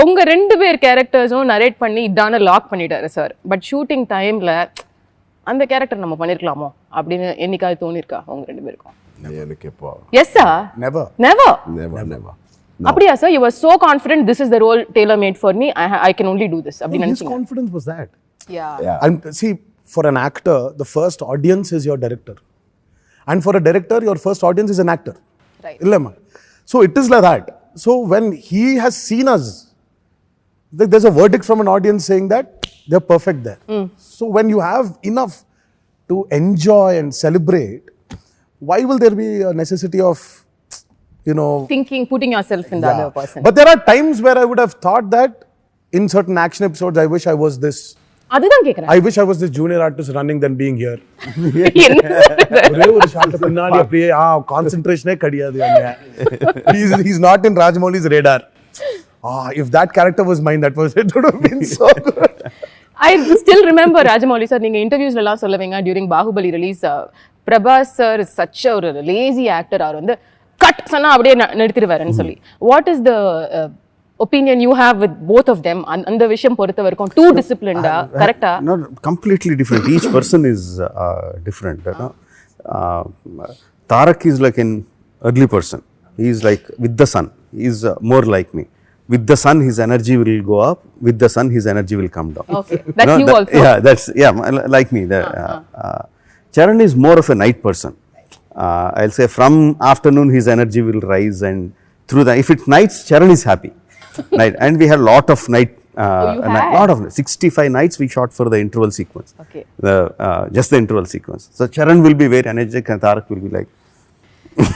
உங்க ரெண்டு பேர் கேரக்டர்ஸும் நரேட் பண்ணி இதான லாக் பண்ணிட்டாரு சார். பட் ஷூட்டிங் டைம்ல அந்த கேரக்டர் நம்ம பண்ணிருக்கலாமோ அப்படின்னு என்னைக்காவது தோணிருக்கா உங்க ரெண்டு பேருக்கும்? எனக்கு எப்போ? Yes sir. Never never never never. அப்படியா sir? You were so confident this is the role tailor made for me. I can only do this. அப்படி His நினைச்சீங்க? confidence was that. Yeah. And see, for an actor, the first audience is your director. And for a director, your first audience is an actor. Right. Illama. So it is like that. So when he has seen us, there's a verdict from an audience saying that they're perfect there. So when you have enough to enjoy and celebrate, why will there be a necessity of, you know, Thinking, putting yourself in the other person. But there are times where I would have thought that in certain action episodes, I wish I was this. அதுதான் கேக்குறேன். I wish I was this junior artist running than being here. என்ன sir இது? ஒரே ஒரு shot பின்னாடி அப்படியே கான்சென்ட்ரேஷனே கிடையாது அங்க. He's not in Rajamouli's radar. If that character was mine, it would have been so good. I still remember Rajamouli sir, நீங்க இன்டர்வியூஸ்ல எல்லாம் சொல்லுவீங்க during Baahubali release, Prabhas sir is such a ஒரு லேசி ஆக்டர். அவர் வந்து கட் சொன்னா அப்படியே நிறுத்திடுவாருன்னு சொல்லி. What is the opinion you have with both of them? அந்த விஷயம் பொறுத்த வரைக்கும் too disciplined, கரெக்ட்டா? Not completely different. Each person is different. Tarak is like an early person. He is like with the sun. He is more like me. With the sun, his energy will go up. With the sun, his energy will come down. Okay, that's you also. Yeah, that's like me. Charan is more of a night person. I'll say from afternoon his energy will rise, and through the, if it's nights, Charan is happy. Night, and we had lot of night. Lot of 65 nights we shot for the interval sequence. Okay. Just the interval sequence. So Charan will be very energetic, and Tarak will be like.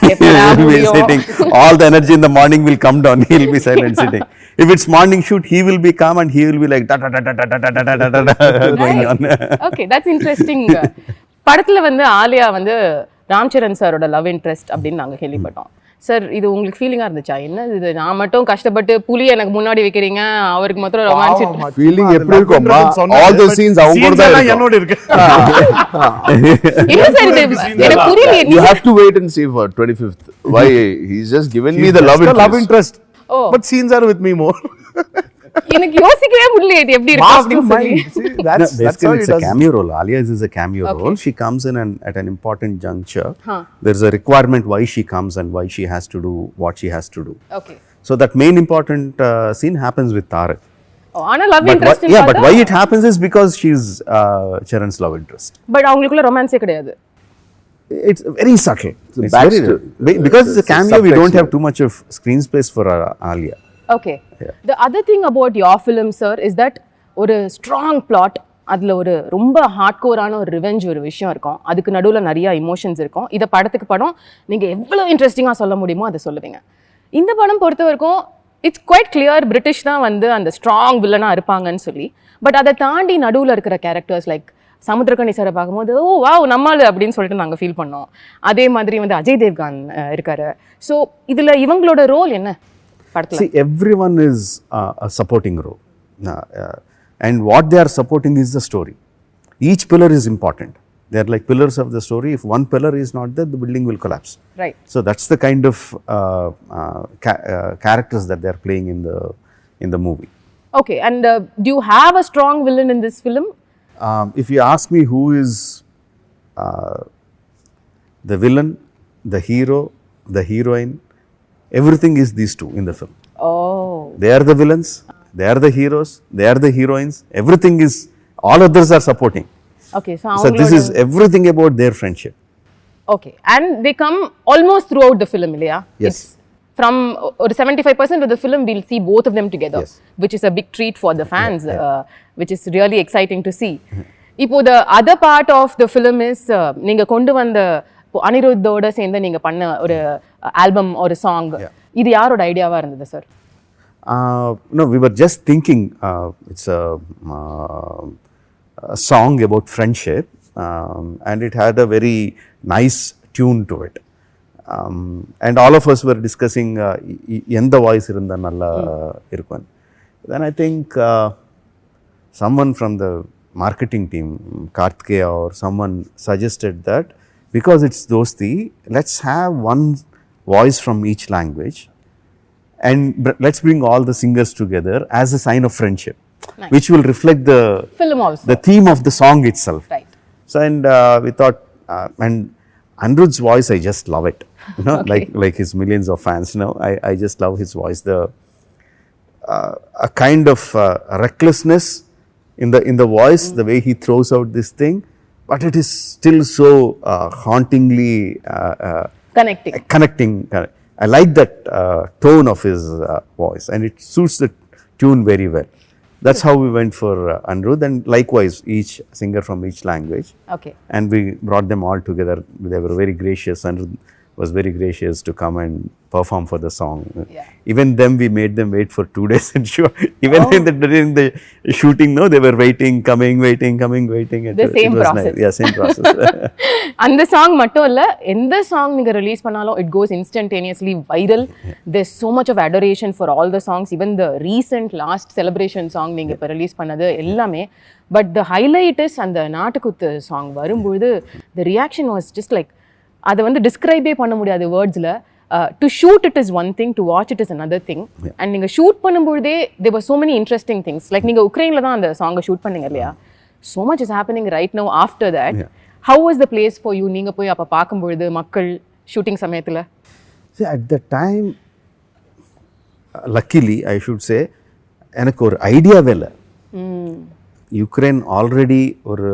எப்படா He will be முடியும்? sitting. All the energy in the morning will come down. He will be silent sitting. If it's morning shoot, he will be calm and he will be like da da da da da da da da da da going on. Okay, that's interesting. படத்துல வந்து ஆலியா வந்து ராம்சரண் சாரோட love interest அப்படின்னு நாங்க கேள்விப்பட்டோம். Sir இது உங்களுக்கு ஃபீலிங்கா இருந்துச்சா? என்ன இது, நான் மட்டும் கஷ்டப்பட்டு புலி எனக்கு முன்னாடி வைக்கிறீங்க, அவருக்கு மாத்திரம் ரொமான்ஸ். Feeling எப்படி இருக்கும்மா? All the scenes அவங்க கூட தான் இருக்கும். என்னோட இருக்கு. என்ன சார் இது? எனக்கு புரியல. You have to wait and see for 25th. Why? He's just given me the love interest. Oh. But scenes are with me more. எனக்கு யோசிக்கவே முடியல இது எப்படி இருக்கும் அப்படின்னு சொல்லி. Basically, it's a cameo role. Alias is a cameo role. She comes in at an important juncture. There's a requirement why she comes and why she has to do what she has to do. Okay. So that main important scene happens with Tarak. Oh, ஆனா love But interest but why it happens is because she's Charan's love interest. But அவங்களுக்குள்ள ரொமான்ஸே கிடையாது. It's very subtle. It's very because it's a cameo. We don't have too much of screen space for Alia. Okay. The other thing about your film, sir, is that ஒரு strong plot, அதில் ஒரு ரொம்ப ஹார்ட்கோரான ஒரு revenge ஒரு விஷயம் இருக்கும், அதுக்கு நடுவில் நிறைய இமோஷன்ஸ் இருக்கும். இதை படத்துக்கு படம் நீங்கள் எவ்வளோ இன்ட்ரெஸ்டிங்காக சொல்ல முடியுமோ அதை சொல்லுவீங்க. இந்த படம் பொறுத்த வரைக்கும் இட்ஸ் குவைட் கிளியர் பிரிட்டிஷ் தான் வந்து அந்த ஸ்ட்ராங் வில்லனாக இருப்பாங்கன்னு சொல்லி. பட் அதை தாண்டி நடுவில் இருக்கிற கேரக்டர்ஸ் லைக் சமுத்திரக்கனி சாரை பார்க்கும்போது ஓ வாவ் நம்மால் அப்படின்னு சொல்லிட்டு நாங்கள் ஃபீல் பண்ணோம். அதே மாதிரி வந்து அஜய் தேவ்கான் இருக்காரு. ஸோ இதில் இவங்களோட ரோல் என்ன படத்தில்? See, everyone is a supporting role. And what they are supporting is the story. Each pillar is important. They are like pillars of the story. If one pillar is not there, the building will collapse. Right. So that's the kind of characters that they are playing in the movie. Okay, and do you have a strong villain in this film? If you ask me who is the villain, the hero, the heroine, everything is these two in the film. Oh. They are the villains, they are the heroes, they are the heroines. Everything is, all others are supporting. Okay, So this is everything about their friendship. Okay, and they come almost throughout the film, இல்லையா? Yes. It's from 75% of the film we'll see both of them together, Yes. which is a big treat for the fans, which is really exciting to see. இப்போ the other part of the film is நீங்க கொண்டு வந்த அனிருத்தோட சேர்ந்து நீங்க பண்ண ஒரு album ஒரு song, இது யாரோட ஐடியாவா இருந்தது sir? No, we were just thinking it's a song about friendship, and it had a very nice tune to it. And all of us were discussing எந்த வாய்ஸ் இருந்தா நல்லா இருக்கும். Then I think someone from the marketing team, Karthikeya or someone suggested that because it's Dosti, let's have one voice from each language and let's bring all the singers together as a sign of friendship, Nice. which will reflect Film also. the theme of the song itself. Right. So and we thought, and Anirudh's voice, I just love it. You know, like his millions of fans. You know, I just love his voice. A kind of recklessness in the voice, the way he throws out this thing, but it is still so hauntingly connecting. I like that tone of his voice, and it suits the tune very well. That's how we went for Anirudh, and likewise each singer from each language. Okay. And we brought them all together. They were very gracious. Anirudh was very gracious to come and perform for the song. Yeah. Even them, we made them wait for 2 days and sure. Even during the shooting, no, they were waiting, coming, waiting. The same process. Nice. Yeah, same process. அந்த song மட்டும் இல்ல, எந்த song நீங்க release பண்ணாலும் it goes instantaneously viral. There's so much of adoration for all the songs, even the recent last celebration song நீங்க இப்ப release பண்ணது எல்லாமே. But the highlight is அந்த நாட்டுக்குத்து சாங் வரும்போது the reaction was just like, அதை வந்து டிஸ்கிரைபே பண்ண முடியாது வேர்ட்ஸில். To shoot it is one thing, to watch it is another thing. And நீங்கள் ஷூட் பண்ணும்போதே there were so many interesting things. Like நீங்கள் உக்ரைனில் தான் அந்த சாங்கை ஷூட் பண்ணீங்க இல்லையா? so much is happening right now after that. How was the place for you? நீங்கள் போய் அப்போ பார்க்கும்பொழுது மக்கள் ஷூட்டிங் சமயத்தில்? See, at the time, luckily I should say, எனக்கு ஒரு ஐடியாவே இல்லை. யுக்ரைன் ஆல்ரெடி ஒரு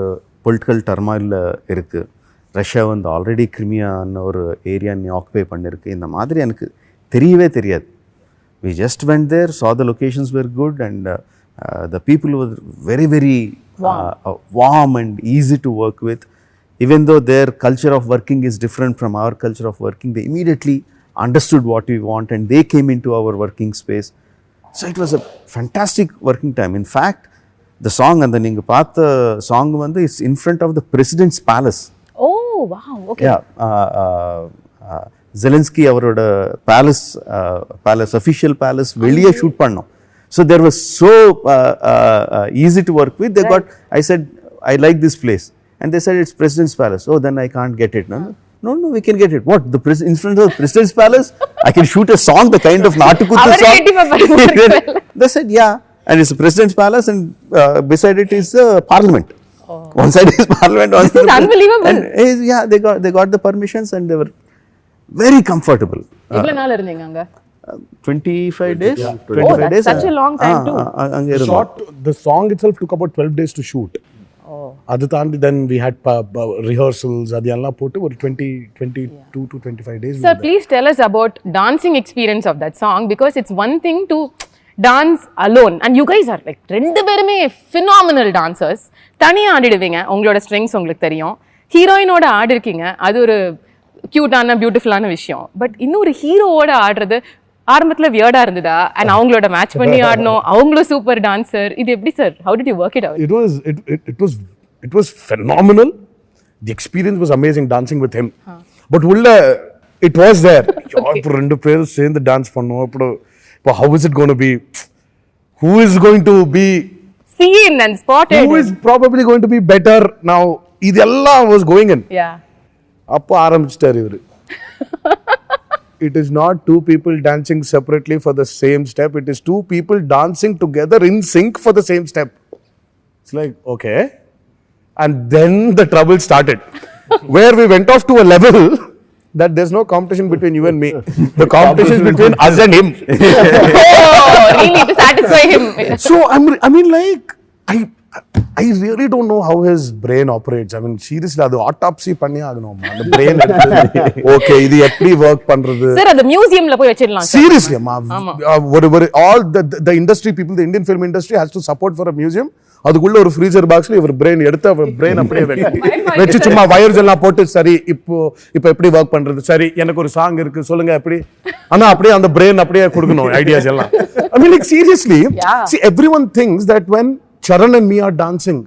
பொலிட்டிக்கல் டர்மாயில் இருக்குது. ரஷ்யா வந்து ஆல்ரெடி கிரிமியான்னு ஒரு ஏரியா ஆக்குபை பண்ணிருக்கு. இந்த மாதிரி எனக்கு தெரியவே தெரியாது. we just went there, saw the locations were good, and the people were very warm and easy to work with. Even though their culture of working is different from our culture of working, they immediately understood what we want and they came into our working space. So it was a fantastic working time. In fact, the song and the ninga paatha song vandu is in front of the president's palace. Oh wow, okay. Yeah, Zelensky avaroda palace official palace veliye shoot pannom. So there was so easy to work with. They got, I said, I like this place, and they said it's president's palace. Oh, then I can't get it. No, we can get it. What, in front of the president's palace I can shoot a song, the kind of Natukuttu song. They said yeah, and it's the president's palace, and beside it is parliament. One side is parliament, one side is unbelievable. And yeah, they got the permissions and they were very comfortable. எவ்வளவு நாள் இருந்தீங்க அங்க? 25 days. Yeah. 25 days. That's such a long time too. The song itself took about 12 days to shoot. அது தாண்டி then we had rehearsals, அதெல்லாம் போட்டு ஒரு 22 to 25 days. Sir, please tell us about dancing experience of that song, because it's one thing to dance alone and you guys are like ரெண்டு பேருமே phenomenal dancers. தனியா ஆடிடுவீங்க, உங்களோட strengths உங்களுக்கு தெரியும். ஹீரோயினோட ஆடி இருக்கீங்க, அது ஒரு கியூட்டான பியூட்டிஃபுல்லான விஷயம். பட் இன்னொரு ஹீரோவோட ஆடுறது ஆரம்பத்தில் வியர்டா இருந்ததா? அண்ட் அவங்களோட மேட்ச் பண்ணி ஆடணும், அவங்களும் சூப்பர் டான்சர். இது எப்படி sir? How did you work it out? It was phenomenal. The experience was amazing dancing with him. But ulla it was there. இப்போ ரெண்டு பேரும் சேர்ந்து டான்ஸ் பண்ணோம். இப்போ how is it going to be? Who is going to be seen and spotted? Who is probably going to be better now? இதெல்லாம் was going in. Yeah. அப்போ ஆரம்பிச்சிட்டாரு இவரு. It is not two people dancing separately for the same step. It is two people dancing together in sync for the same step. It's like, okay. And then the trouble started. Where we went off to a level that there's no competition between you and me. The competition is between us and him. Oh, really? To satisfy him. So, I mean, like, I really don't know how his brain operates. I mean, seriously, அது autopsy பண்ணி ஆகணும். அந்த brain okay, இது எப்படி work பண்றது? Sir, அந்த மியூசியம்ல போய் வச்சிடலாம். Seriously, all the industry people, the Indian film industry has to support for a museum. அதுக்குள்ள ஒரு ஃப்ரீசர் பாக்ஸ்ல இவர் பிரெயின் எடுத்து அவர் பிரெயின் அப்படியே வச்சு சும்மா வயர்ஸ் எல்லாம் போட்டு சரி இப்போ எப்படி ஒர்க் பண்றது, சரி எனக்கு ஒரு சாங் இருக்கு சொல்லுங்க எப்படி, ஆனா அப்படியே அந்த பிரெயின் அப்படியே கொடுக்கணும் ஐடியாஸ் எல்லாம். I mean, like, seriously, see, everyone thinks that when Charan and me are dancing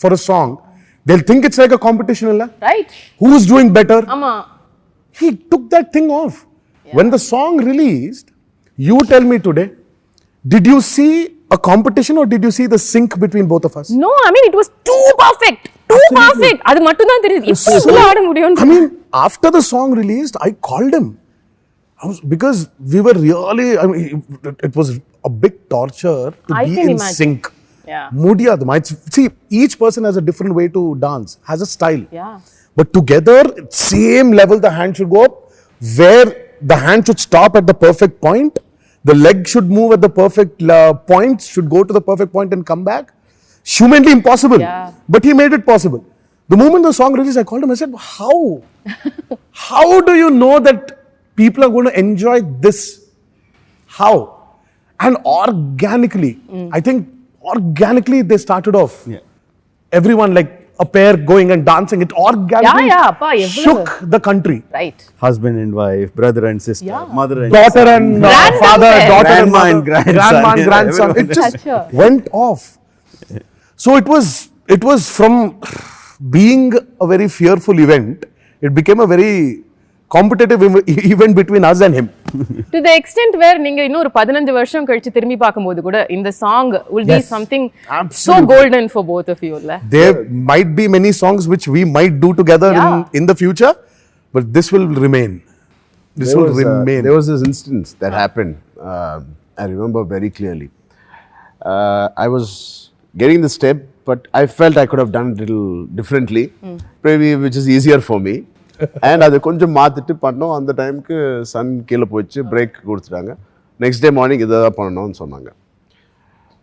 for a song, they'll think it's like a competition, illa? Right. Who's doing better? Ama. He took that thing off. When the song released, you tell me today, did you see a competition or did you see the sync between both of us? No, I mean, it was too perfect. Perfect. அது மட்டும் தான் தெரியுது. இப்படி ஆட முடியும். I mean, after the song released, I called him. Because we were really, I mean, it was a big torture to I be can in imagine. sync. Yeah. Mudiyaduma. See, each person has a different way to dance, has a style. Yeah. But together, same level, the hand should go up, where the hand should stop at the perfect point, the leg should move at the perfect point, should go to the perfect point and come back. Humanly impossible. Yeah. But he made it possible. The moment the song released, I called him, I said, how? How do you know that people are going to enjoy this? How? And organically, I think organically they started off. Yeah. Everyone like a pair going and dancing. It organically Yeah, appa, evvalavu. shook the country. Right. Husband and wife, brother and sister, Yeah. mother and Daughter son. and Grandmother. father, daughter and Grandma mother, and grandson. grandma and Yeah, grandson. It everyone. just Sure. went off. So it was from being a very fearful event, it became a very competitive event between us and him. To the extent where நீங்க இன்னொரு 15 வருஷம் கழிச்சு திரும்பி பார்க்கும்போது கூட இந்த song will be Yes. something so Absolutely. golden for both of you இல்ல. There might be many songs which we might do together Yeah. in the future, but this will remain. This will remain. There was this instance that happened. I remember very clearly. I was getting the step, but I felt I could have done it a little differently, maybe which is easier for me. And அதை கொஞ்சம் மாற்றிட்டு பண்ணோம். அந்த டைமுக்கு Sun கீழே போயிடுச்சு, break கொடுத்துட்டாங்க. Next day morning இதை தான் பண்ணணும்னு சொன்னாங்க.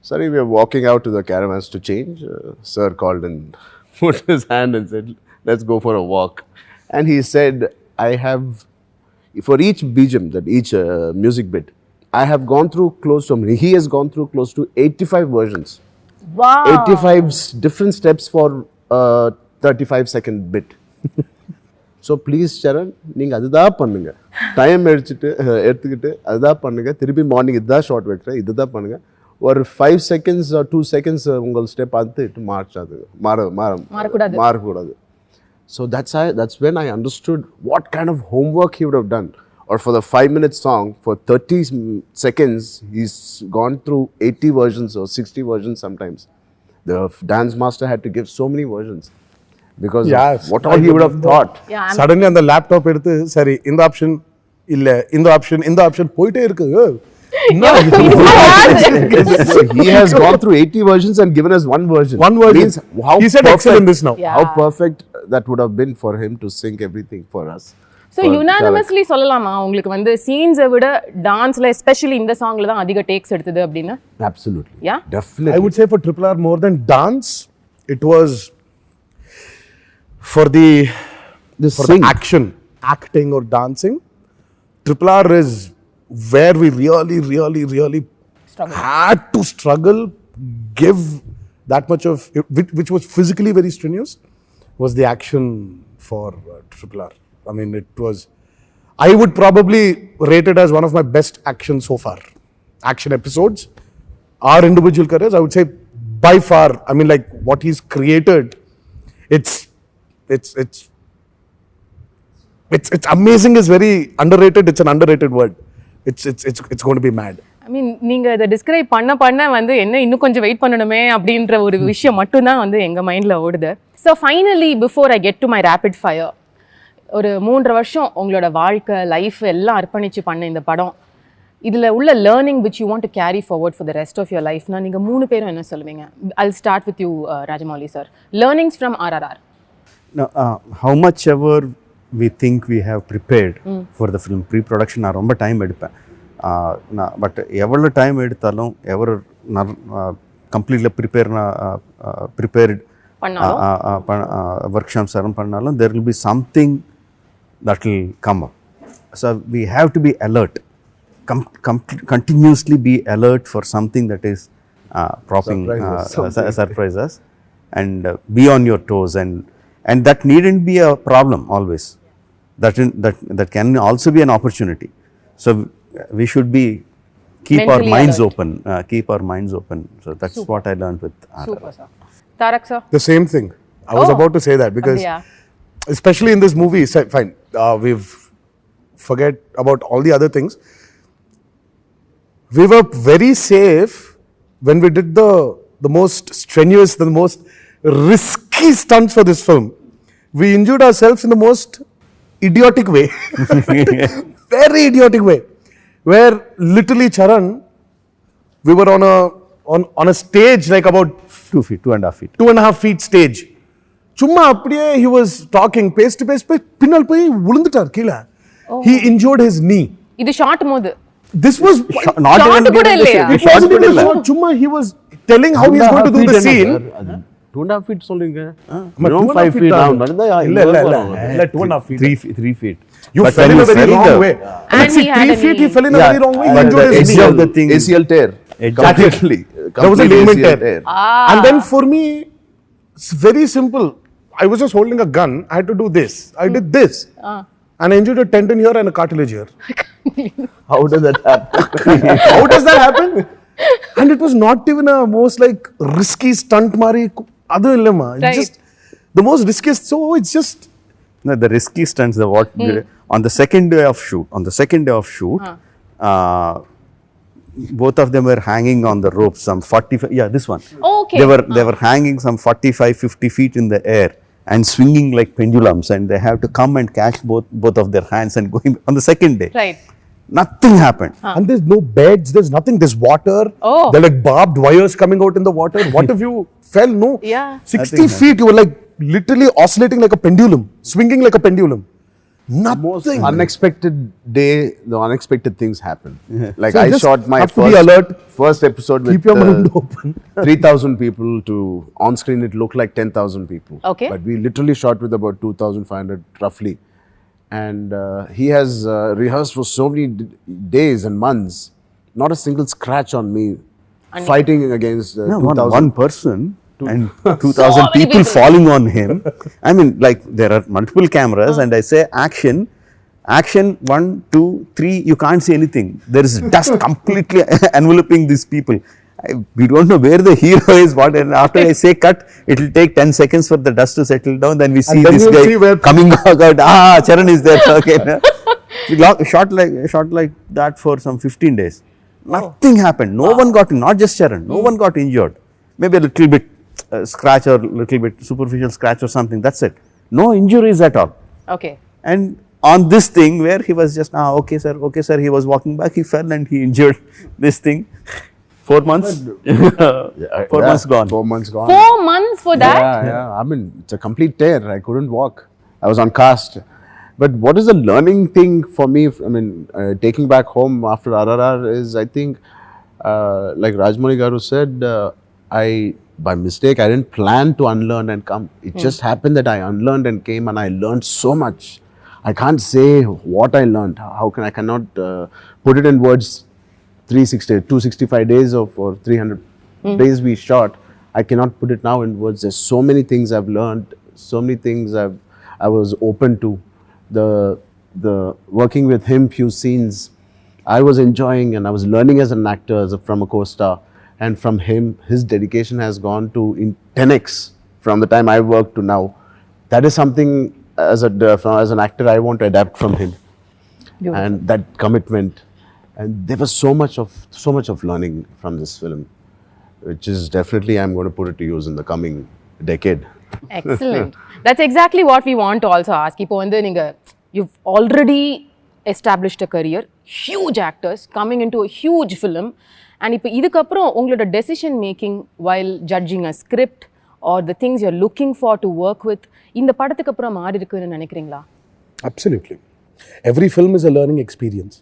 Sorry, we are walking out to the caravans to change. Sir called and put his hand and said, let's go for a walk. And he said, I have, for each BGM, that each music bit, I have gone through close to, he has gone through close to 85 versions. Wow. 85 different steps for a 35-second bit. So please, Charan, நீங்கள் அதுதான் பண்ணுங்க. Time எடுத்துக்கிட்டு அதுதான் பண்ணுங்க. திருப்பி morning இதுதான் short வைக்கிறேன், இதுதான் பண்ணுங்க. ஒரு 5 seconds or 2 seconds உங்கள் ஸ்டெப் பார்த்து மாறக்கூடாது. So that's when I understood what kind of homework he would have done. Or for the 5-minute song, for 30 seconds, he's gone through 80 versions or 60 versions sometimes. The dance master had to give so many versions. Because Yes, of what all he would have thought. Yeah, I'm- Suddenly அந்த laptop எடுத்து சரி இந்த option இல்ல இந்த option போயிட்டே இருக்கு. So he has gone through 80 versions and given us one version. One version. Means how He said perfect, excellent this now. Yeah. How perfect that would have been for him to sync everything for us. So For unanimously சொல்லலாமா உங்களுக்கு வந்து சீன்ஸை விட டான்ஸ்ல especially இந்த சாங்ல தான் அதிக tax எடுத்தது அப்படின்னு? Charan. Absolutely. Yeah? Definitely. I would say for RRR more than dance, it was for the sync. action, acting or dancing. RRR is where we really had to struggle, give that much of which was physically very strenuous, was the action for RRR. I mean, it was. I would probably rate it as one of my best actions so far. Action episodes, our individual careers, I would say by far. I mean, like what he's created, it's amazing. Is very underrated. It's an underrated word. It's going to be mad. ஐ மீன் நீங்க இதை describe பண்ண வந்து என்ன இன்னும் கொஞ்சம் wait பண்ணணுமே அப்படின்ற ஒரு விஷயம் மட்டும்தான் வந்து எங்க மைண்ட்ல ஓடுது. So finally before I get to my rapid fire, ஒரு 3 வருஷம் உங்களோட வாழ்க்கை லைஃப் எல்லாம் அர்ப்பணிச்சு பண்ண இந்த படம், இதில் உள்ள learning which you want to carry forward for the rest of your லைஃப்னா நீங்கள் 3 பேரும் என்ன சொல்லுவீங்க? I'll start with you, Rajamouli sir. Learnings from RRR. Now, how much ever we think we have prepared for the film, pre-production நான் ரொம்ப time எடுப்பேன். But எவ்வளோ time எடுத்தாலும் எவ்வளோ கம்ப்ளீட்லி ப்ரிப்பேர்ட் ஒர்க் ஷாப்ஸ் எல்லாம் பண்ணாலும் there will be something that will come up. So we have to be alert, continuously be alert for something that is surprise us, and be on your toes, and that needn't be a problem always. That can also be an opportunity. So we should be keep Mentally our minds alert. open, keep our minds open. So that's what I learned with RRR. Super sir. Tarak sir. The same thing. I was Oh. about to say that because, Yeah. especially in this movie, fine. We've forget about all the other things. We were very safe when we did the most strenuous, the most risky stunts for this film. We injured ourselves in the most idiotic way. very idiotic way, where literally Charan, we were on a stage like about 2 feet, 2.5 feet. 2.5 feet stage. சும்மா அப்படியே he was talking, பேசிட்டு பின்னால் போய் விழுந்துட்டார் கீழே. He injured his knee. இது short மோது. This was Not Shot even கூட இல்லையா? it wasn't even a shot. சும்மா he was telling how he is going to do the scene. 2.5 feet சொல்றீங்க. But 5 feet down. இல்ல 2.5 feet. 3 feet. You But fell when in you a very fell wrong the- way. And Let's see, he had 3 a feet, he knee. fell in a very wrong way. He but injured the his edge knee. of the thing is- ACL tear. Exactly. Completely. There was a Complete ligament ACL tear. And then for me, it's very simple. I was just holding a gun. I had to do this. I did this. And I injured a tendon here and a cartilage here. How does that happen? How does that happen? And it was not even a most like risky stunt mari. Adu illamma. It's Right. just the most riskiest. So it's just No, the risky stunts, on the second day of shoot, both of them were hanging on the ropes, some 45, this one. Okay. They were hanging some 45, 50 feet in the air and swinging like pendulums, and they have to come and catch both of their hands and going on the second day. Right. Nothing happened. and there's no beds, there's nothing, there's water. Oh. There are like barbed wires coming out in the water. What if you fell? No. Yeah. 60 feet, you were like literally oscillating like a pendulum, swinging like a pendulum. Most Nothing. unexpected day, the unexpected things happen. Like So you I just shot my have to be alert. first episode with Keep your mind open. 3,000 people to on screen it looked like 10,000 people. Okay. But we literally shot with about 2,500 roughly. And he has rehearsed for so many days and months. Not a single scratch on me. Fighting against No, 2,000. one person and So 2,000 many people people. falling on him. I mean, like there are multiple cameras, and I say action, 1, 2, 3. You can't see anything. There is dust completely enveloping these people. We don't know where the hero is. What? And after I say cut, it will take 10 seconds for the dust to settle down. Then we see then this you'll guy see where- coming out. Charan is there. Okay. We shot like that for some 15 days. Nothing happened. No one got, not just Charan. No one got injured. Maybe a little bit scratch or little bit superficial scratch or something. That's it. No injuries at all. Okay. And on this thing where he was just, okay sir, he was walking back, he fell and he injured this thing. 4 months? 4 months gone. 4 months gone. 4 months for that? Yeah. I mean, it's a complete tear. I couldn't walk. I was on cast. But what is the learning thing for me? I mean, taking back home after RRR is, I think, like Rajamouli Garu said, by mistake, I didn't plan to unlearn and come. It just happened that I unlearned and came, and I learned so much. I can't say what I learned. I cannot put it in words. 265 days or 300 days we shot. I cannot put it now in words. There's so many things I've learned, so many things I was open to. The working with him, few scenes, I was enjoying, and I was learning as an actor, from a co-star. And from him, his dedication has gone to in 10x from the time I worked to now. That is something as an actor I want to adapt from him. Beautiful. And that commitment. And there was so much of learning from this film, which is definitely I'm going to put it to use in the coming decade. Excellent. That's exactly what we want to also ask. இப்போ வந்து நீங்க you've already established a career, huge actors coming into a huge film, and இப்போ இதுக்கப்புறம் உங்களோட decision making while judging a script or the things you're looking for to work with இந்த படத்துக்கு அப்புறம் மாறி இருக்குன்னு நினைக்கிறீங்களா? Absolutely. Every film is a learning experience.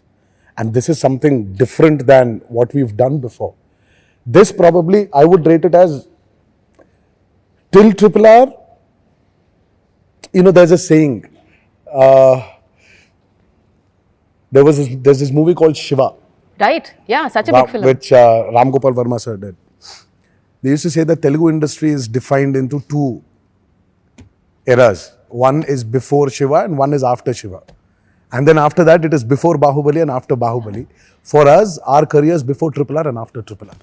And this is something different than what we've done before. This probably, I would rate it as, till RRR, there's a saying. There's this movie called Shiva, Right? Yeah, such a big film. which Ram Gopal Verma sir did. They used to say that Telugu industry is defined into two eras. One is before Shiva and one is after Shiva. And then after that, it is before Bahubali and after Bahubali. For us, our career is before RRR and after RRR.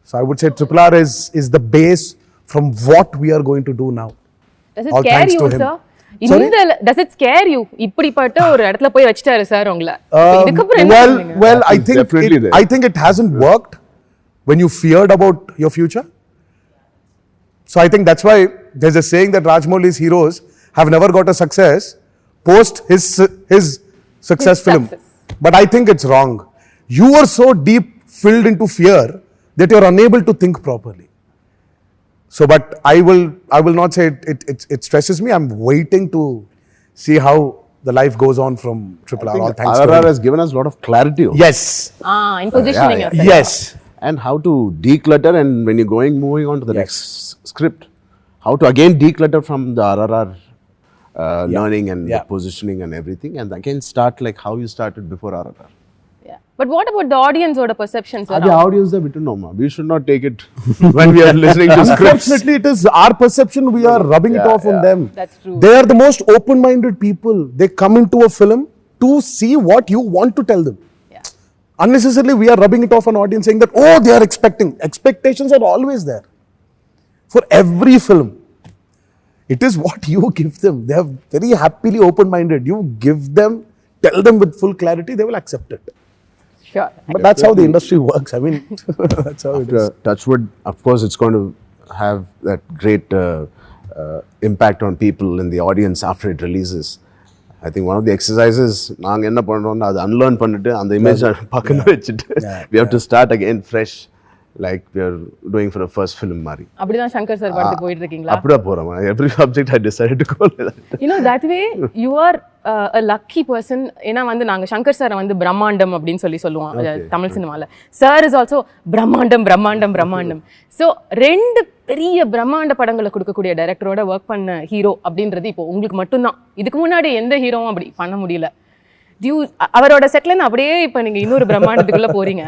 So I would say RRR is the base from what we are going to do now. Does it All scare thanks you, to him. sir? Sorry? Does it scare you? இப்படிப்பட்ட ஒரு இடத்துல போய் வச்சிட்டாரு sir உங்களை. இதுக்கப்புறம் என்ன பண்ணுவீங்க? Well, I think Definitely there. I think it hasn't worked when you feared about your future. So I think that's why there's a saying that Rajamouli's heroes have never got a success post his success film. Success. But I think it's wrong. You are so deep filled into fear that you're unable to think properly. So, but I will not say it stresses me. I'm waiting to see how the life goes on from RRR. All thanks to RRR him. has given us a lot of clarity. Also. Yes. In positioning yourself. Yes. And how to declutter, and when you're moving on to the next script, how to again declutter from the RRR learning and the positioning and everything, and again start like how you started before RRR. Yeah. But what about the audience or the perceptions? The audience that we don't know, ma. We should not take it when we are listening to scripts. Unfortunately, it is our perception. We are rubbing it off on them. That's true. They are the most open-minded people. They come into a film to see what you want to tell them. Yeah. Unnecessarily, we are rubbing it off on audience, saying that, oh, they are expecting. Expectations are always there. For every film, it is what you give them. They are very happily open-minded. You give them, tell them with full clarity, they will accept it. Sure. But that's how the industry works. I mean, that's how it is. Touchwood, of course, it's going to have that great impact on people in the audience after it releases. I think one of the exercises, நாங்க என்ன பண்றோம்னா அதை unlearn பண்ணிட்டு அந்த image பக்கத்துல வச்சிட்டு we have to start again fresh, like we are doing for the first film மாதிரி. அப்படிதான் சங்கர் சார் படத்துக்கு போயிட்டு இருக்கீங்களா? அப்படியே போறோம். Every subject I decided to go like that. You know, that way you are a lucky person. ஏன்னா வந்து நாங்க சங்கர் சாரை வந்து பிரம்மாண்டம் அப்படின்னு சொல்லுவோம் தமிழ் சினிமால. சார் இஸ் ஆல்சோ பிரம்மாண்டம் பிரம்மாண்டம் பிரம்மாண்டம். ஸோ 2 பெரிய பிரம்மாண்ட படங்களை கொடுக்கக்கூடிய டைரக்டரோட ஒர்க் பண்ண ஹீரோ அப்படின்றது இப்போ உங்களுக்கு மட்டும்தான். இதுக்கு முன்னாடி எந்த ஹீரோவும் அப்படி பண்ண முடியல. அவரோட செட்லேருந்து அப்படியே இப்போ நீங்க இன்னொரு பிரம்மாண்டத்துக்குள்ள போறீங்க.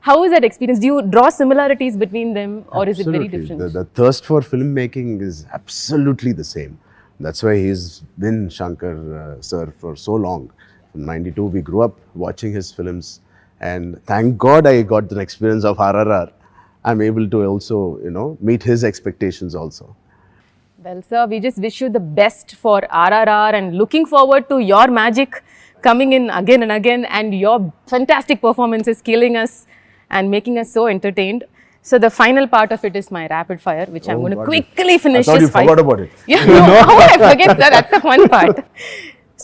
How is that experience? Do you draw similarities between them, or is it very different? The thirst for filmmaking is absolutely the same. That's why he's been Shankar sir for so long. From 92, we grew up watching his films, and thank God I got the experience of RRR. I'm able to also, meet his expectations also. Well, sir, we just wish you the best for RRR and looking forward to your magic coming in again and again, and your fantastic performances killing us and making us so entertained. So the final part of it is my rapid fire, which I'm going to quickly finish. I thought you forgot about it. Yeah, no, how would I forget, sir? That's the fun part.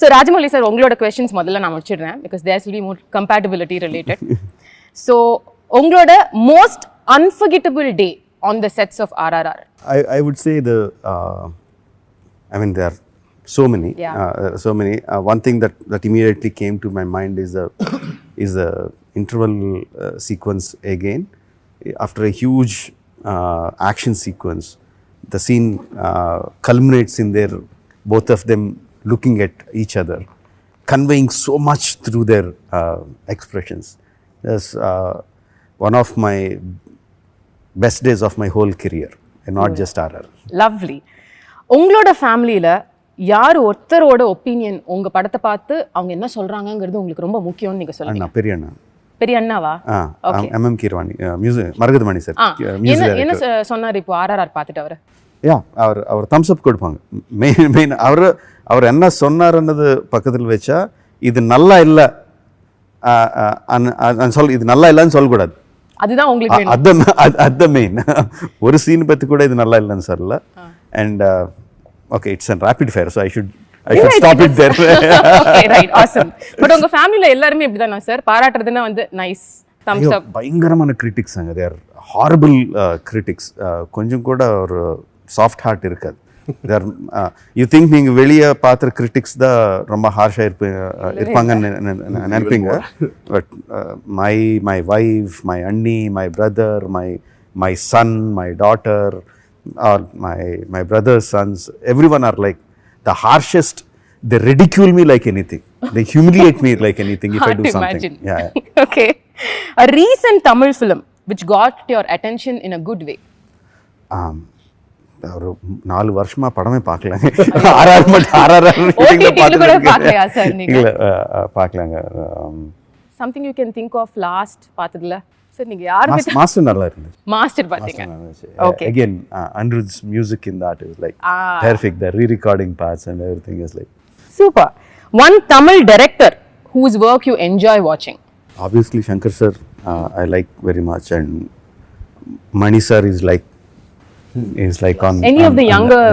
So Rajamouli sir, ungaloda questions modalla na mudichidren because there will be more compatibility related. So ungaloda most unforgettable day on the sets of RRR. I would say I mean there are so many. One thing that immediately came to my mind is the interval sequence again. After a huge action sequence, the scene culminates in their both of them looking at each other, conveying so much through their expressions. That's one of my best days of my whole career, and not just RR. Lovely. உங்களோட ஃபேமிலியில யார் ஒருத்தரோட opinion உங்க படத்தை பார்த்து அவங்க என்ன சொல்றாங்கங்கிறது உங்களுக்கு ரொம்ப முக்கியம்னு நீங்க சொல்லுங்க. பெரிய அண்ணா. பெரிய அண்ணாவா? MM Keeravani, music Maragathamani sir. என்ன சொன்னார் இப்போ RRR பார்த்துட்டு அவரு? அவர் தம்ஸ் அப் கொடுப்பாங்க. மெயின் அவர் என்ன சொன்னார்ன்றது பக்கத்தில் வச்சா இது நல்லா இல்லை இது நல்லா இல்லைன்னு சொல்லக்கூடாது. அதுதான் உங்களுக்கு அது மெயின். ஒரு சீன் பற்றி கூட இது நல்லா இல்லைன்னு சொல்லல. And okay, it's a rapid fire, so I should stop it there. Okay, right, awesome. But உங்க ஃபேமிலில எல்லாரும் இப்படிதானா சார்? பாராட்டுறதுன்னா வந்து நைஸ் thumbs up. பயங்கரமான கிரிட்டிக்ஸ் அங்க. they are horrible critics. கொஞ்சம் கூட ஒரு சாஃப்ட் ஹார்ட் இருக்காது. they are you think நீங்க வெளிய பாக்குற கிரிட்டிக்ஸ் தான் ரொம்ப ஹார்ஷா இருப்பாங்கன்னு நினைப்பீங்க. But my wife, my auntie, my brother, my son, my daughter, or my brother's sons, everyone are like the harshest. They ridicule me like anything. They humiliate me like anything if I do something. Yeah. Okay. A recent Tamil film which got your attention in a good way. ஒரு 4 வருஷமா படமே பார்க்கல. RRR பார்க்கலையா sir நீங்க? இல்ல பார்க்கலங்க. Something you can think of last பார்த்ததுல sir நீங்க யாருக்கு? மாஸ்டர் நல்லா இருந்துச்சு. மாஸ்டர் பாத்தீங்க? Okay. Again, Anirudh's music in that is like perfect. The re-recording parts and everything is like super. One Tamil director whose work you enjoy watching. Obviously Shankar sir, I like very much, and Mani sir is like on any of the younger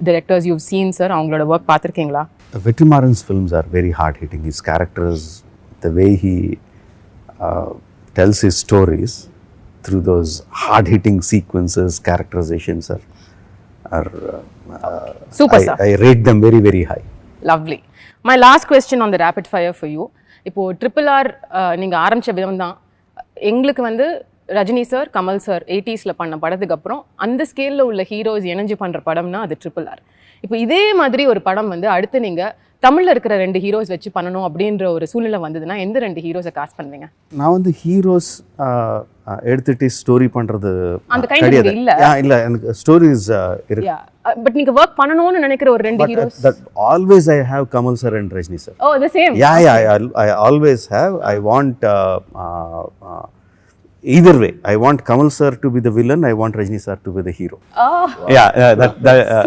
directors you've seen, sir, அவங்களோட work பார்த்திருக்கீங்களா? Vetrimaran's films are very hard hitting. His characters the way he tells his stories through those hard-hitting sequences, characterizations are Super, sir. I rate them very, very high. Lovely. My last question on the rapid fire for you. இப்போது RRR நீங்கள் ஆரம்பித்த விதம் தான் எங்களுக்கு வந்து Rajini sir, Kamal sir 80s பண்ண படத்துக்கு அப்புறம் அந்த ஸ்கேலில் உள்ள ஹீரோஸ் இணைஞ்சு பண்ணுற படம்னா அது RRR. இப்போ இதே மாதிரி ஒரு படம் வந்து அடுத்து நீங்கள் தமிழில் இருக்கிற 2 ஹீரோஸ் வச்சு பண்ணணும் அப்படின்ற ஒரு சூழ்நிலை வந்ததுன்னா எந்த 2 ஹீரோஸை காஸ்ட் பண்ணுவீங்க? நான் வந்து ஹீரோஸ் எடுத்துட்டு ஸ்டோரி பண்ணுறது அந்த கைண்ட் இல்லை இல்லை, எனக்கு ஸ்டோரிஸ் இருக்கு. பட் நீங்க ஒர்க் பண்ணணும்னு நினைக்கிற ஒரு 2 heroes? That always I have Kamal sir and Rajni sir. Oh, the same. I always have. I want either way. I want Kamal sir to be the villain. I want Rajni sir to be the hero. Oh.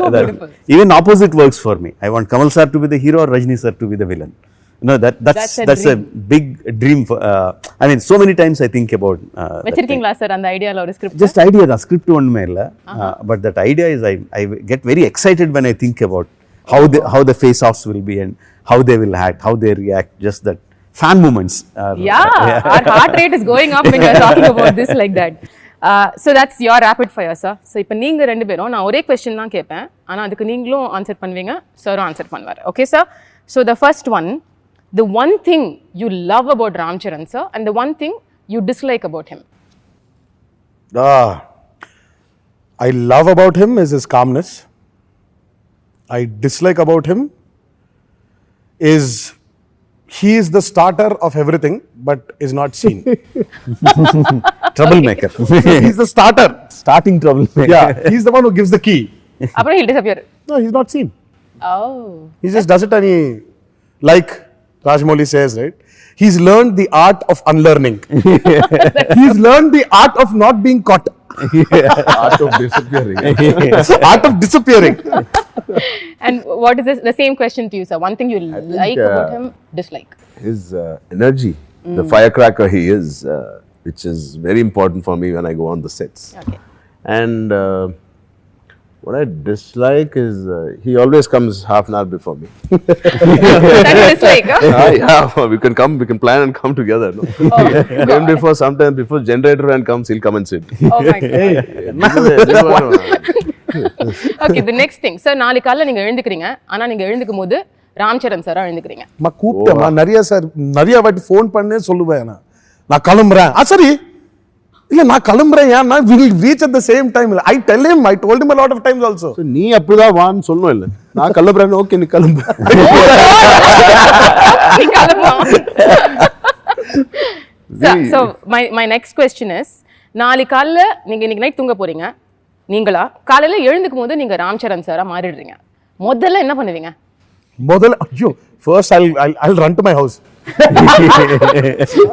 So beautiful. Even opposite works for me. I want Kamal sir to be the hero or Rajni sir to be the villain. No, that's a big dream for, I mean, so many times I think about வச்சிருக்கீங்களா sir அந்த ஐடியால ஒரு script? just idea, the script ஒண்ணுமே இல்ல, but that idea is I get very excited when I think about how the face offs will be and how they will act, how they react, just that fan moments our heart rate is going up when you are talking about this like that. So that's your rapid fire, sir. So இப்போ நீங்க ரெண்டு பேரும் நான் ஒரே question தான் கேட்பேன், ஆனா அதுக்கு நீங்களும் ஆன்சர் பண்ணுவீங்க, சரும் ஆன்சர் பண்ணுவார். Okay sir? So the first one, the one thing you love about Ram Charan sir and the one thing you dislike about him. I love about him is his calmness. I dislike about him is he is the starter of everything but is not seen. troublemaker. He's the starter. Starting troublemaker. Yeah, he's the one who gives the key. அப்புறம் he'll disappear. No, he's not seen. Oh. He just does it and he, like Rajamouli says, right? He's learned the art of unlearning. He's learned the art of not being caught. Art of disappearing. Art of disappearing. And what is this, the same question to you, sir? One thing you like about him, dislike? His energy, the firecracker he is, which is very important for me when I go on the sets. Okay. And what I dislike is he always comes half an hour before me. That you dislike, huh? Yeah, we can plan and come together. No? Even before, sometimes before generator van comes, he'll come and sit. Oh my God. Okay, the next thing. Sir, நாளைக்கு காலையில நீங்க எழுந்துக்கிறீங்க, ஆனா நீங்க எழுந்துக்கும் போது ராம் சரண் சாரா எழுந்துக்கிறீங்க. கூப்பிட்டேன் நிறைய வாட்டி phone பண்ணே சொல்லுவேன், நான் கிளம்புறேன். சரி இல்ல நான் கிளம்புறேன், நான் will reach at the same time. I tell him, I told him a lot of times also. So நீ அப்படிதான் வான்னு சொல்லணும் இல்ல, நான் கிளம்புறேன். ஓகே, நீ கிளம்பு. நீ கிளம்பலாம். So my next question is, நாளைக்கு காலையில நீங்க இன்னைக்கு நைட் தூங்க போறீங்க, நீங்களா காலையில எழுந்துக்கும் போது நீங்க ராம் சரண் சாரா மாறிடுறீங்க, முதல்ல என்ன பண்ணுவீங்க? ஐயோ, first I'll run to my house.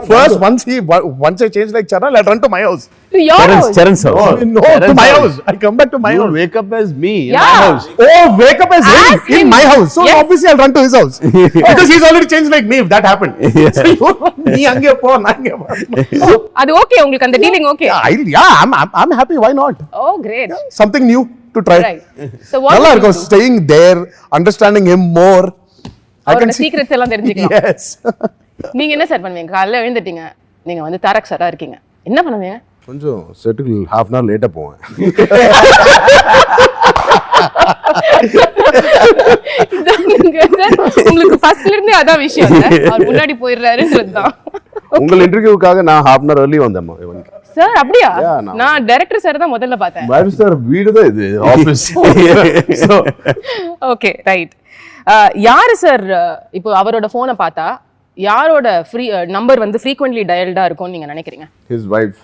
First, once I change like Charan, I'll run to my house. To your house? Charan's house. No, to my house. I'll come back to my house. Wake up as me in Yeah. my house. Oh, wake up as Ask him in him. my house. So Yes. obviously I'll run to his house. Because he's already changed like me if that happened. So நீ அங்கே போ, நான் இங்கே போ. அது okay, உங்களுக்கு அந்த dealing okay? I'm happy. Why not? Oh, great. Something new to try. Right. So what நல்லா will you இருக்கும், do? staying there, understanding him more. I can அவரோட see. சீக்ரெட்ஸ் எல்லாம் தெரிஞ்சுக்கலாம். Yes. நீங்க என்ன சார் பண்ணுவீங்க? காலையில எழுந்துட்டீங்க, நீங்க வந்து தாரக் சாரா இருக்கீங்க, என்ன பண்ணுவீங்க? கொஞ்சம் செட்டுக்கு half an hour லேட்டா போவேன். உங்களுக்கு ஃபர்ஸ்ட்ல இருந்தே அதான் விஷயம், அவர் முன்னாடி போயிடுறாருன்றதுதான். உங்க இன்டர்வியூக்காக நான் half an hour early வந்தேன் இவனுக்கு. சார் அப்படியா? Yeah, நான் டைரக்டர் சார் தான் முதல்ல பார்த்தேன். பாரு சார், வீடு தான் இது, ஆபீஸ். Okay, right. யாரு சார் இப்போ அவரோட போனை பார்த்தா யாரோட நம்பர் வந்து frequently dialed-ஆ இருக்கும்னு நீங்க நினைக்கிறீங்க? His wife.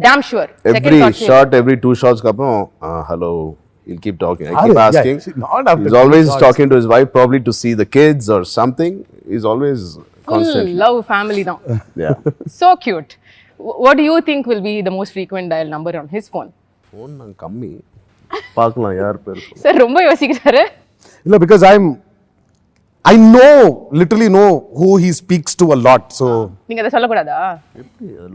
Damn sure. Every shot, every 2 shots க்கு அப்புறம் hello, he'll keep talking. I keep asking. He's always talking to his wife, probably to see the kids or something. He's always constant. Love family தான். Yeah. So cute. What do you think will be the most frequent dial number on his phone? Phone நான் கம்மி பார்க்கலாம் யார் பேர். Sir ரொம்ப யோசிக்கிறாரு. இல்ல, because I literally know who he speaks to a lot. So நீங்க அத சொல்லக்கூடாதா?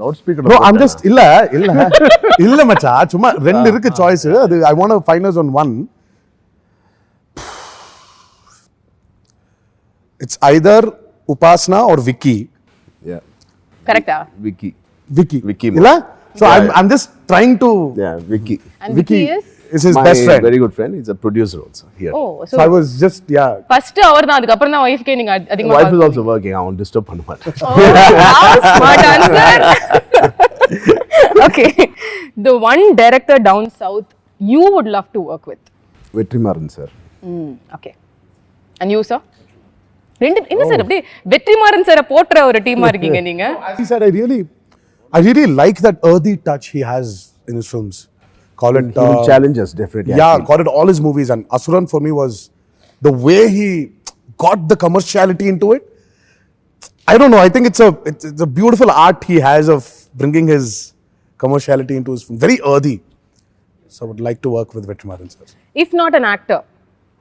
Loud speaker. no, I'm just இல்ல மச்சா, சும்மா ரெண்டு இருக்கு சாய்ஸ். அது I want to finalize on one. It's either Upasna or Vicky. Yeah. Correcta? Vicky. Vicky. Ma. Illa? So Yeah. I'm just trying to. Yeah, Vicky. And Vicky is? his My best friend. very good friend. He's a producer also here. Oh, So I was just first அவர் தான், அதுக்கப்புறம் தான் wife K நீங்க அதிகமா Wife is also working. I won't disturb பண்ண மாட்டேன். Wow, smart answer. Okay. The one director down south you would love to work with. Vetrimaran sir. Okay. And you, sir? என்ன sir அப்படியே வெற்றிமாறன் சாரை போட்டுற ஒரு டீமா இருக்கீங்க நீங்க? As he said, I really like that earthy touch he has in his films. Call it. He will challenge us definitely. Yeah, call it all his movies. And Asuran for me was the way he got the commerciality into it. I don't know. I think it's a beautiful art he has of bringing his commerciality into his film. Very earthy. So I would like to work with Vetrimaran sir. If not an actor,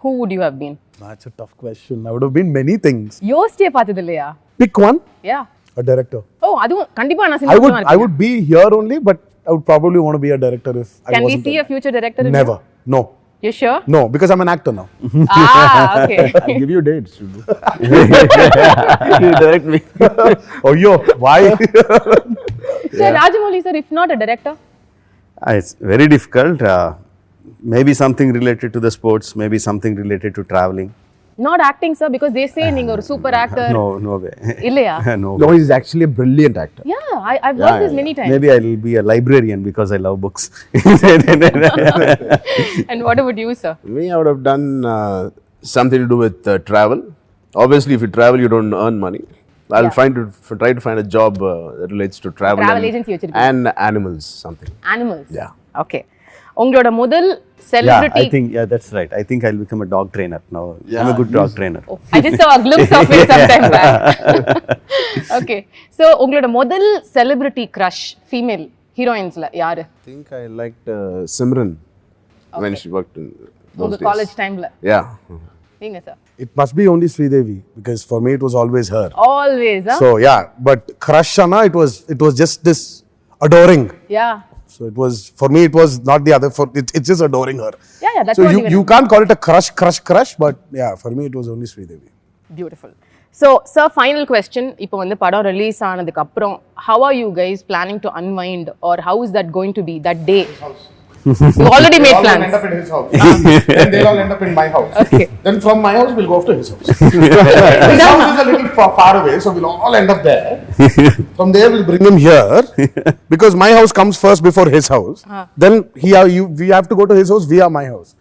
who would you have been? That's a tough question. I would have been many things. யோசிச்சே பார்த்தது இல்லையா? Pick one. Yeah. A director. Oh, அதுவும் கண்டிப்பா நான் I cinema would be here only, but I would probably want to be a director if I Can we wasn't. see a future director? in Never. No. You? You sure? No, because I'm an actor now. Okay. I'll give you dates. You direct me. Oh, yo, why? So Rajamouli sir, if not a director? It's very difficult. Maybe something related to the sports, maybe something related to traveling. Not acting sir, because they say நீங்க ஒரு super actor. No way. இல்லையா? No No, way. he's actually a brilliant actor. Yeah, I've heard this many times. Maybe I'll be a librarian because I love books. And what about you, sir? Me, I would have done something to do with travel. Obviously, if you travel, you don't earn money. I'll try to find a job that relates to travel, Travel agency வச்சிருக்கீங்க. and animals, something. Animals. Yeah. Okay. உங்களோட முதல் Yeah, celebrity. I think that's right. I think I'll become a dog trainer now. I'm a good dog trainer. Oh, I just saw a glimpse of it sometime back. Okay. So உங்களோட முதல் celebrity crush female heroinesல யாரு? I think I liked Simran when she worked in those உங்க days. college timeல. Yeah. நீங்க sir. It must be only Sridevi because for me it was always her. Always, huh? So yeah, but crush Anna, it was just this adoring. Yeah. So it was for me. It was not the other. It's just adoring her. Yeah, that's So what you can't call it a crush. But yeah, for me it was only Sridevi. Beautiful. So, sir, final question. இப்போ வந்து படம் release ஆனதுக்கு அப்புறம் how are you guys planning to unwind, or how is that going to be that day? You already made plans. End up in his house. Then they'll all end up in my house. Okay. Then from my house we'll go off to his house. His house is a little far away, so we'll all end up there. From there we'll bring him here because my house comes first before his house. Then we have to go to his house via my house.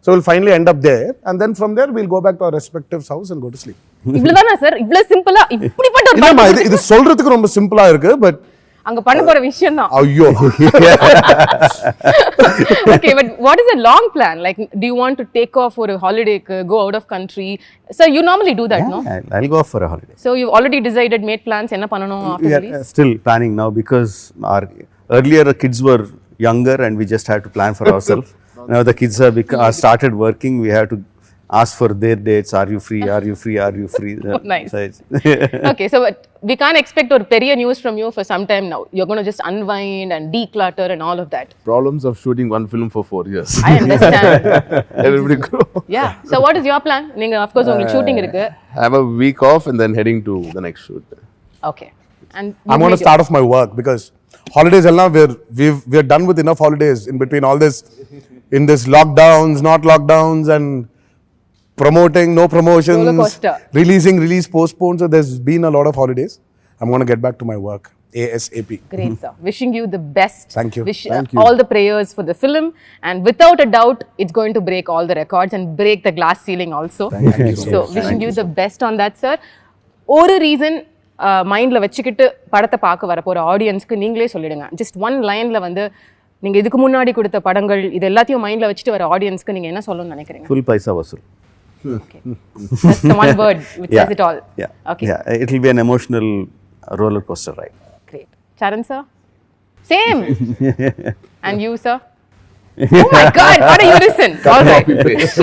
So we'll finally end up there, and then from there we'll go back to our respective house and go to sleep. இவ்வளவுதானா sir? இவ்வளவு சிம்பிளா இப்படிப்பட்ட ஒரு இல்லம்மா, படம் இது சொல்றதுக்கு ரொம்ப சிம்பிளா இருக்கு, பட் அங்க பண்ண போற விஷயம் தான். ஐயோ. Okay, but what is a long plan? Like, do you want to take off for a holiday, go out of country? So you normally do that, no? I'll go off for a holiday. So you've already decided, made plans, என்ன பண்ணனும் after We are release? still planning now because our earlier kids were younger and we just had to plan for ourselves. Now the kids are started working. We have to ask for their dates. Are you free? Are you free? Are you free? Nice. So it's Okay, so but we can't expect or பெரிய news from you for some time now. You're going to just unwind and declutter and all of that. Problems of shooting one film for 4 years. I understand. Everybody grow. Yeah. So what is your plan? நீங்க of course உங்களுக்கு shooting இருக்கு. Have a week off and then heading to the next shoot. Okay. And I'm going to start off my work because holidays we're done with enough holidays in between all this, in this lockdowns, not lockdowns, and promoting, no promotions, Roller coaster. release, postpone. So there's been a lot of holidays. I'm going to get back to my work ASAP. Great, sir. Wishing you the best. Thank you. Thank you. All the prayers for the film, and without a doubt, it's going to break all the records and break the glass ceiling also. Thank you so So much. wishing you the best on that, sir. ஒரு reason மைண்ட்ல வச்சுக்கிட்டு படத்தை பார்க்க வர போற ஆடியன்ஸ்க்கு நீங்களே சொல்லிடுங்க. ஜஸ்ட் ஒன் லைன்ல வந்து நீங்க இதுக்கு முன்னாடி கொடுத்த படங்கள் இது எல்லாத்தையும் மைண்ட்ல வச்சுட்டு வர ஆடியன்ஸ்க்கு நீங்க என்ன சொல்லணும்னு நினைக்கிறீங்க? full paisa vasool. Okay. That's the one word which says it all. Yeah. Okay. Yeah. It will be an emotional roller coaster ride. Great. Charan sir? Same. And you, sir? Oh my God, what a unison. All right. Copy paste.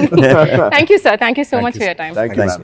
Thank you, sir. Thank you so much for your time. Thank you, Thanks. ma'am.